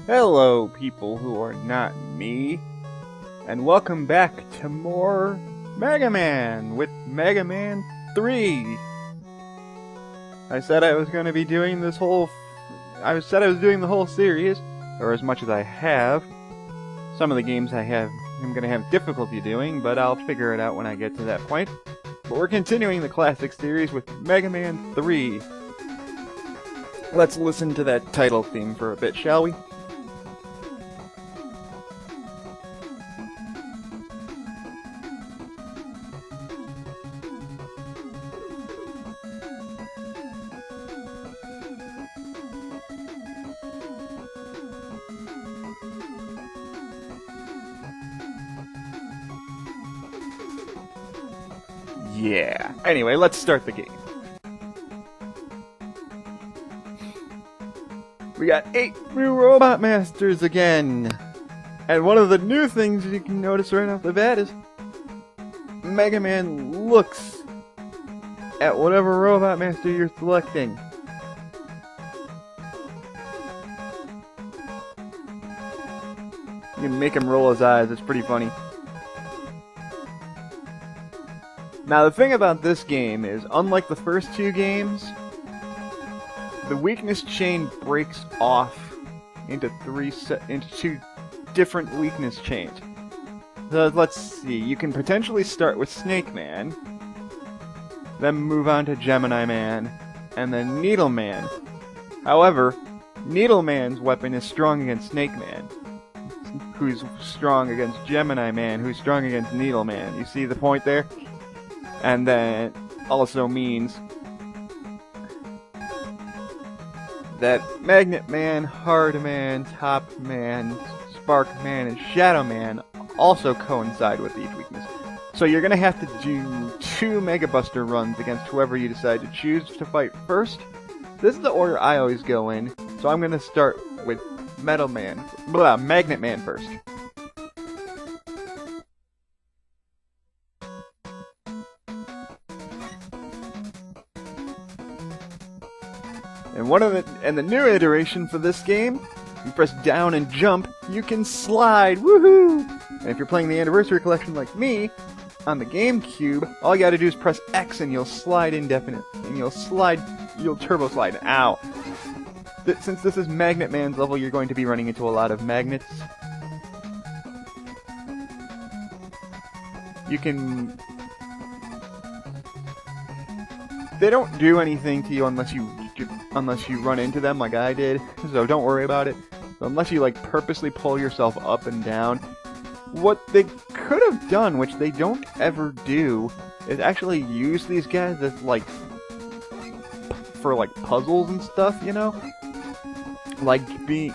Hello, people who are not me, and welcome back to more Megaman with Megaman 3. I said I was going to be doing this whole... I said I was doing the whole series, or as much as I have. Some of the games I'm going to have difficulty doing, but I'll figure it out when I get to that point. But we're continuing the classic series with Megaman 3. Let's listen to that title theme for a bit, shall we? Yeah. Anyway, let's start the game. We got 8 new Robot Masters again! And one of the new things you can notice right off the bat is Mega Man looks at whatever Robot Master you're selecting. You can make him roll his eyes, it's pretty funny. Now the thing about this game is, unlike the first 2 games, the weakness chain breaks off into 2 different weakness chains. So let's see, you can potentially start with Snake Man, then move on to Gemini Man, and then Needle Man. However, Needle Man's weapon is strong against Snake Man, who's strong against Gemini Man, who's strong against Needle Man. You see the point there? And that also means that Magnet Man, Hard Man, Top Man, Spark Man, and Shadow Man also coincide with each weakness. So you're going to have to do 2 Mega Buster runs against whoever you decide to choose to fight first. This is the order I always go in, so I'm going to start with Magnet Man first. And the new iteration for this game, you press down and jump, you can slide, woohoo! And if you're playing the Anniversary Collection like me, on the GameCube, all you gotta do is press X and you'll slide indefinitely. And you'll turbo slide. Ow! Since this is Magnet Man's level, you're going to be running into a lot of magnets. You can... They don't do anything to you unless you run into them like I did, so don't worry about it. So unless you like purposely pull yourself up and down. What they could have done, which they don't ever do, is actually use these guys as for puzzles and stuff, you know? Like you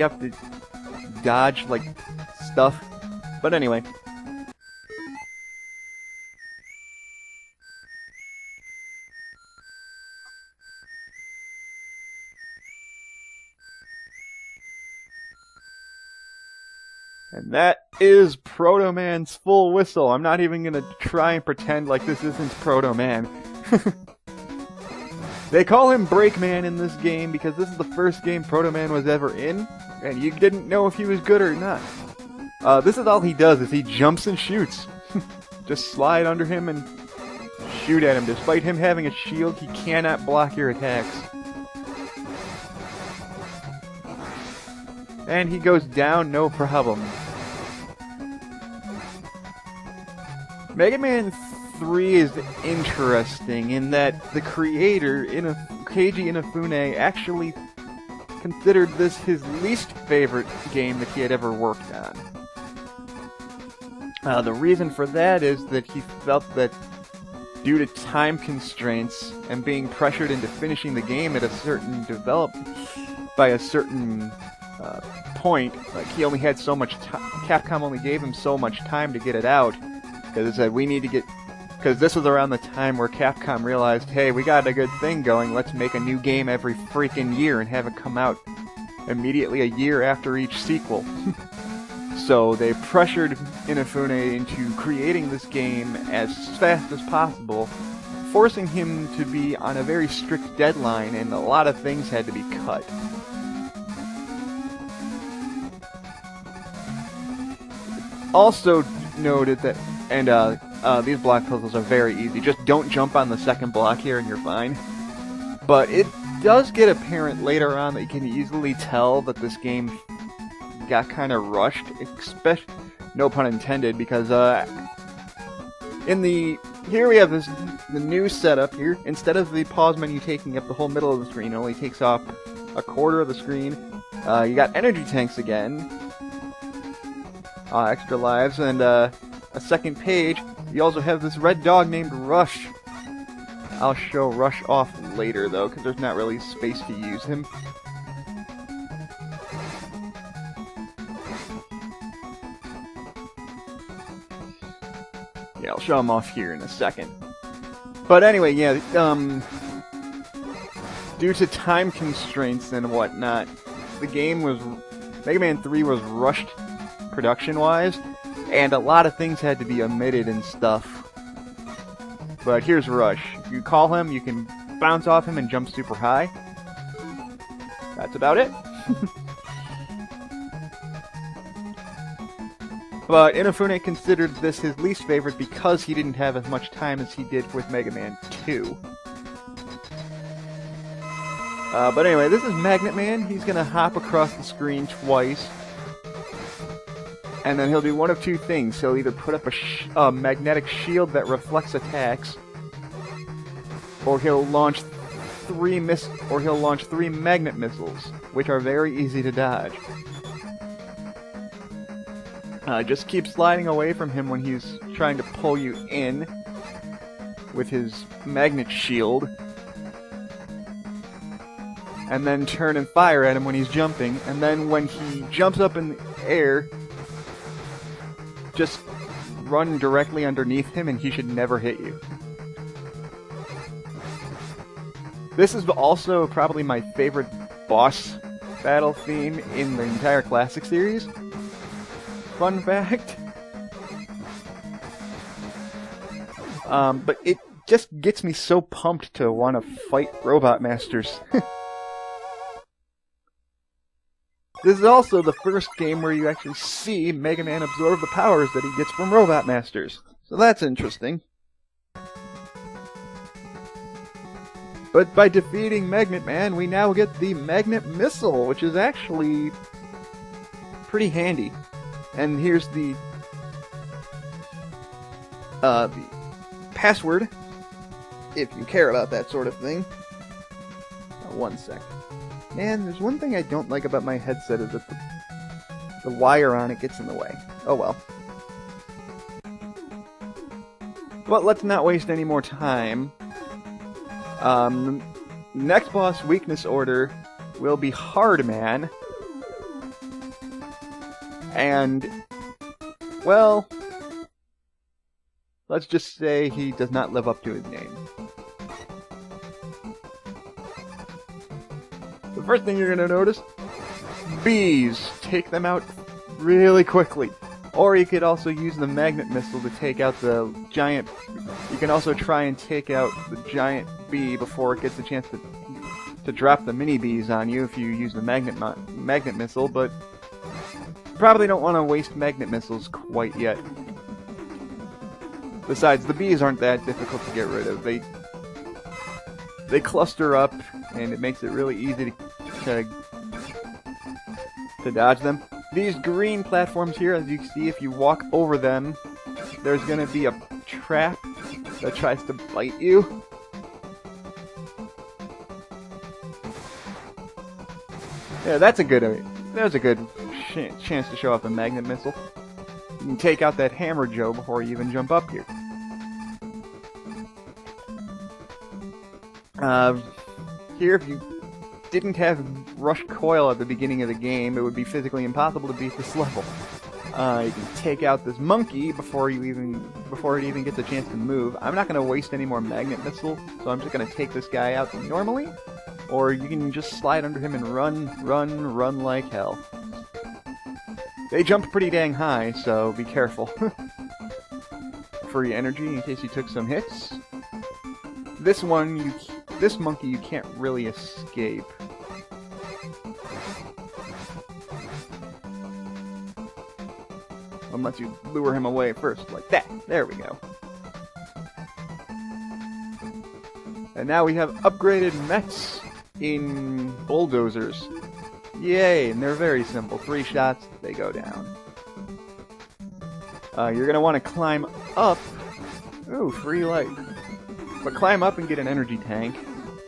have to dodge stuff. But anyway. And that is Proto Man's full whistle. I'm not even gonna try and pretend like this isn't Proto Man. They call him Break Man in this game because this is the first game Proto Man was ever in, and you didn't know if he was good or not. This is all he does, is he jumps and shoots. Just slide under him and shoot at him. Despite him having a shield, he cannot block your attacks. And he goes down no problem. Mega Man 3 is interesting in that the creator, Keiji Inafune, actually considered this his least favorite game that he had ever worked on. The reason for that is that he felt that due to time constraints and being pressured into finishing the game at a certain by a certain point, he only had so much time. Capcom only gave him so much time to get it out, because it said because this was around the time where Capcom realized, hey, we got a good thing going, let's make a new game every freaking year and have it come out immediately a year after each sequel. So they pressured Inafune into creating this game as fast as possible, forcing him to be on a very strict deadline, and a lot of things had to be cut. also noted that, and these block puzzles are very easy. Just don't jump on the second block here and you're fine. But it does get apparent later on that you can easily tell that this game got kind of rushed, especially, no pun intended, because here we have the new setup here. Instead of the pause menu taking up the whole middle of the screen, it only takes up a quarter of the screen. You got energy tanks again, extra lives, and a second page. You also have this red dog named Rush. I'll show Rush off later, though, because there's not really space to use him. Yeah, I'll show him off here in a second. But anyway, yeah, due to time constraints and whatnot, the game was... Mega Man 3 was rushed production-wise, and a lot of things had to be omitted and stuff. But here's Rush. If you call him, you can bounce off him and jump super high. That's about it. But Inafune considered this his least favorite because he didn't have as much time as he did with Mega Man 2. But anyway, this is Magnet Man. He's gonna hop across the screen twice. And then he'll do one of two things. He'll either put up a magnetic shield that reflects attacks, or he'll launch three magnet missiles, which are very easy to dodge. Just keep sliding away from him when he's trying to pull you in with his magnet shield, and then turn and fire at him when he's jumping, and then when he jumps up in the air, just run directly underneath him and he should never hit you. This is also probably my favorite boss battle theme in the entire Classic series. Fun fact. But it just gets me so pumped to want to fight Robot Masters. This is also the first game where you actually see Mega Man absorb the powers that he gets from Robot Masters. So that's interesting. But by defeating Magnet Man, we now get the Magnet Missile, which is actually pretty handy. And here's the password, if you care about that sort of thing. One sec. Man, there's one thing I don't like about my headset is that the wire on it gets in the way. Oh well. But let's not waste any more time. Next boss weakness order will be Hard Man. And, well, let's just say he does not live up to his name. The first thing you're going to notice, bees. Take them out really quickly. Or you could also use the magnet missile to take out the giant... You can also try and take out the giant bee before it gets a chance to drop the mini bees on you if you use the magnet missile, but probably don't want to waste magnet missiles quite yet. Besides, the bees aren't that difficult to get rid of. They cluster up, and it makes it really easy to dodge them. These green platforms here, as you can see, if you walk over them, there's going to be a trap that tries to bite you. Yeah, that's a good chance to show off a magnet missile. You can take out that Hammer Joe before you even jump up here. Here, if you didn't have Rush Coil at the beginning of the game, it would be physically impossible to beat this level. You can take out this monkey before it even gets a chance to move. I'm not going to waste any more magnet missile, so I'm just going to take this guy out normally. Or you can just slide under him and run like hell. They jump pretty dang high, so be careful. Free energy in case you took some hits. This monkey you can't really escape. Unless you lure him away first, like that. There we go. And now we have upgraded mechs in bulldozers. Yay, and they're very simple. 3 shots, they go down. You're going to want to climb up. Ooh, free light. But climb up and get an energy tank.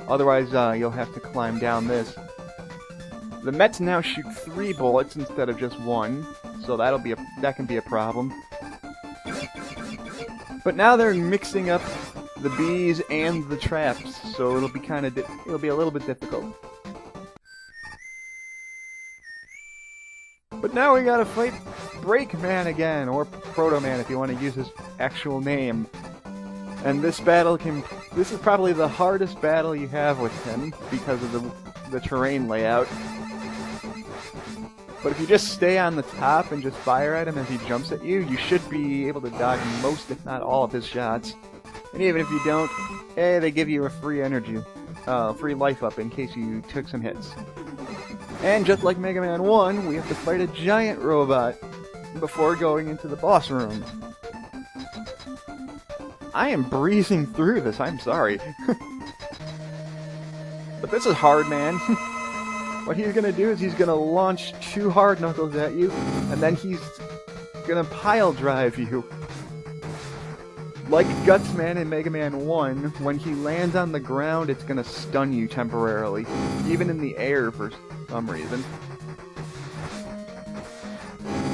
Otherwise, you'll have to climb down this. The Mets now shoot 3 bullets instead of just 1, so that can be a problem. But now they're mixing up the bees and the traps, so it'll be it'll be a little bit difficult. But now we gotta fight Breakman again, or Proto-Man if you want to use his actual name. And this is probably the hardest battle you have with him because of the terrain layout. But if you just stay on the top and just fire at him as he jumps at you, you should be able to dodge most, if not all, of his shots. And even if you don't, hey, they give you a free free life up in case you took some hits. And just like Mega Man 1, we have to fight a giant robot before going into the boss room. I am breezing through this, I'm sorry. But this is hard, man. What he's gonna do is he's gonna launch 2 hard knuckles at you, and then he's gonna pile drive you. Like Gutsman in Mega Man 1, when he lands on the ground, it's gonna stun you temporarily, even in the air for some reason.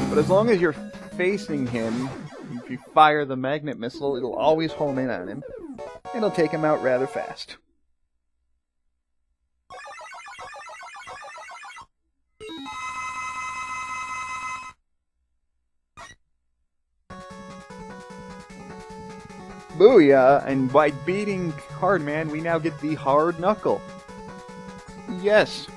But as long as you're facing him, if you fire the magnet missile, it'll always home in on him. It'll take him out rather fast. Booyah! And by beating Hardman, we now get the Hard Knuckle. Yes!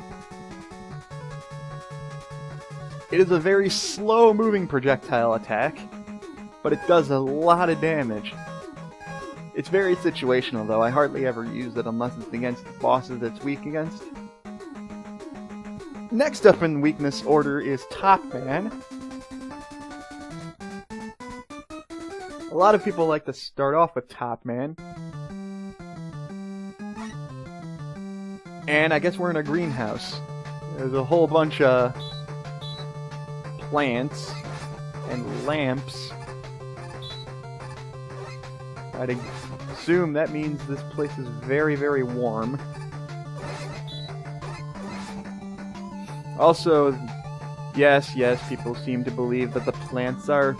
It is a very slow-moving projectile attack, but it does a lot of damage. It's very situational, though. I hardly ever use it unless it's against bosses it's weak against. Next up in weakness order is Top Man. A lot of people like to start off with Top Man. And I guess we're in a greenhouse. There's a whole bunch of plants and lamps. I'd assume that means this place is very, very warm. Also, yes, people seem to believe that the plants are,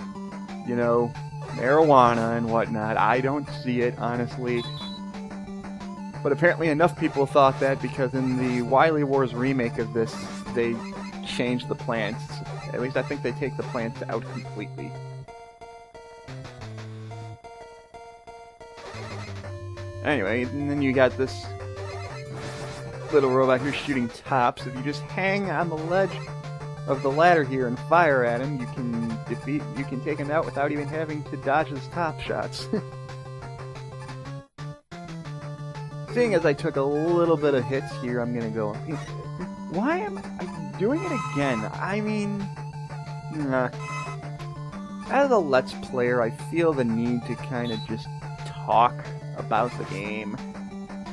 you know, marijuana and whatnot. I don't see it, honestly. But apparently enough people thought that because in the Wily Wars remake of this, they changed the plants. At least I think they take the plants out completely. Anyway, and then you got this little robot here shooting tops. If you just hang on the ledge of the ladder here and fire at him, you can take him out without even having to dodge his top shots. Seeing as I took a little bit of hits here, I'm gonna go... Why am I doing it again? I mean... Nah. As a Let's Player, I feel the need to kind of just talk about the game.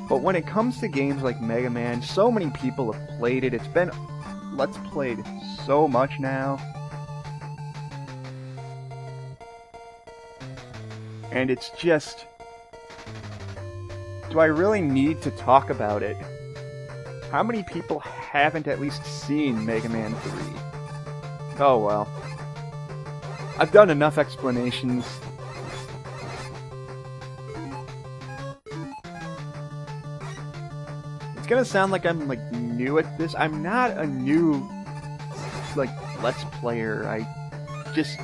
But when it comes to games like Mega Man, so many people have played it. It's been Let's Played so much now. And it's just... Do I really need to talk about it? How many people haven't at least seen Mega Man 3? Oh well. I've done enough explanations. It's gonna sound like I'm, like, new at this. I'm not a new, like, Let's Player. I just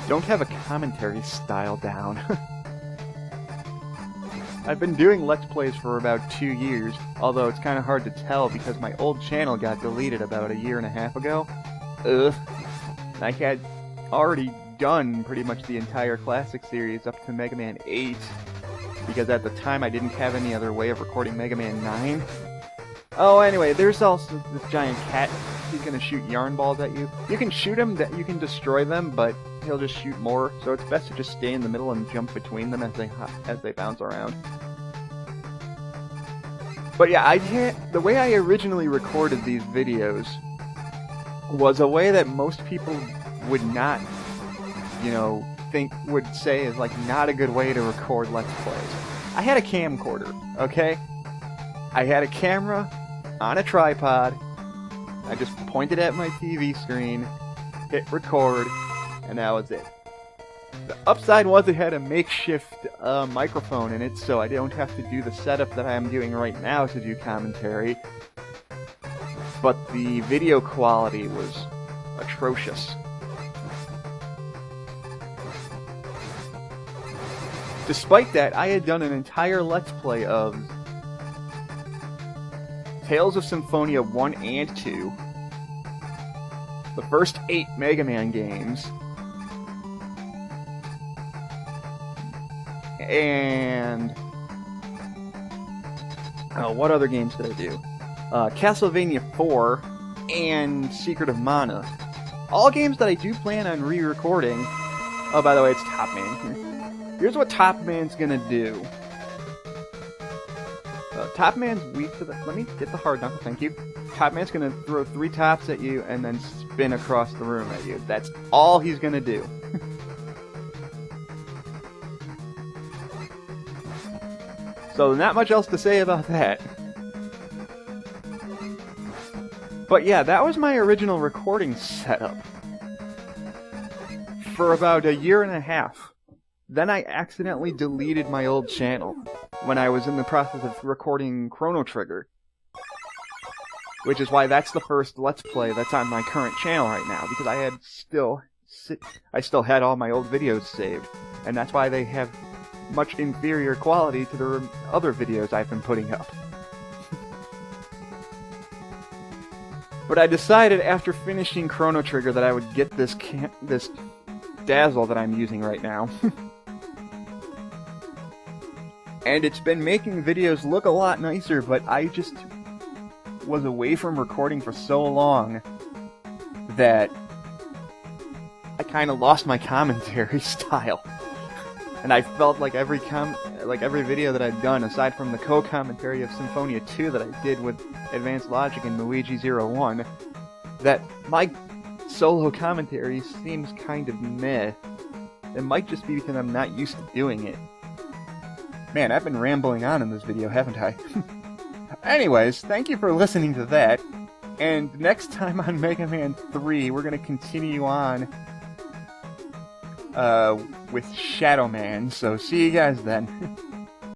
don't have a commentary style down. I've been doing Let's Plays for about 2 years, although it's kind of hard to tell because my old channel got deleted about 1.5 years ago. Ugh. I had already done pretty much the entire classic series up to Mega Man 8, because at the time I didn't have any other way of recording Mega Man 9. Oh, anyway, there's also this giant cat he's gonna shoot yarn balls at you. You can shoot him, you can destroy them, but he'll just shoot more. So it's best to just stay in the middle and jump between them as they bounce around. But yeah, the way I originally recorded these videos was a way that most people would not, you know, would say is like not a good way to record Let's Plays. I had a camcorder, okay? I had a camera on a tripod. I just pointed at my TV screen, hit record, and that was it. The upside was it had a makeshift microphone in it, so I don't have to do the setup that I am doing right now to do commentary. But the video quality was atrocious. Despite that, I had done an entire Let's Play of Tales of Symphonia 1 and 2, the first 8 Megaman games, and what other games did I do? Castlevania 4 and Secret of Mana. All games that I do plan on re-recording. Oh, by the way, it's Top Man here. Here's what Top Man's gonna do. Top Man's weak to the... Let me get the hard knuckle, thank you. Top Man's gonna throw 3 tops at you and then spin across the room at you. That's all he's gonna do. So not much else to say about that. But yeah, that was my original recording setup. For about a year and a half. Then I accidentally deleted my old channel when I was in the process of recording Chrono Trigger. Which is why that's the first Let's Play that's on my current channel right now, because I still had all my old videos saved. And that's why they have much inferior quality to the other videos I've been putting up. But I decided after finishing Chrono Trigger that I would get this Dazzle that I'm using right now. And it's been making videos look a lot nicer, but I just was away from recording for so long that I kind of lost my commentary style. And I felt like every video that I'd done, aside from the co-commentary of Symphonia 2 that I did with Advanced Logic and Luigi 01, that my solo commentary seems kind of meh. It might just be because I'm not used to doing it. Man, I've been rambling on in this video, haven't I? Anyways, thank you for listening to that. And next time on Mega Man 3, we're going to continue on with Shadow Man. So see you guys then.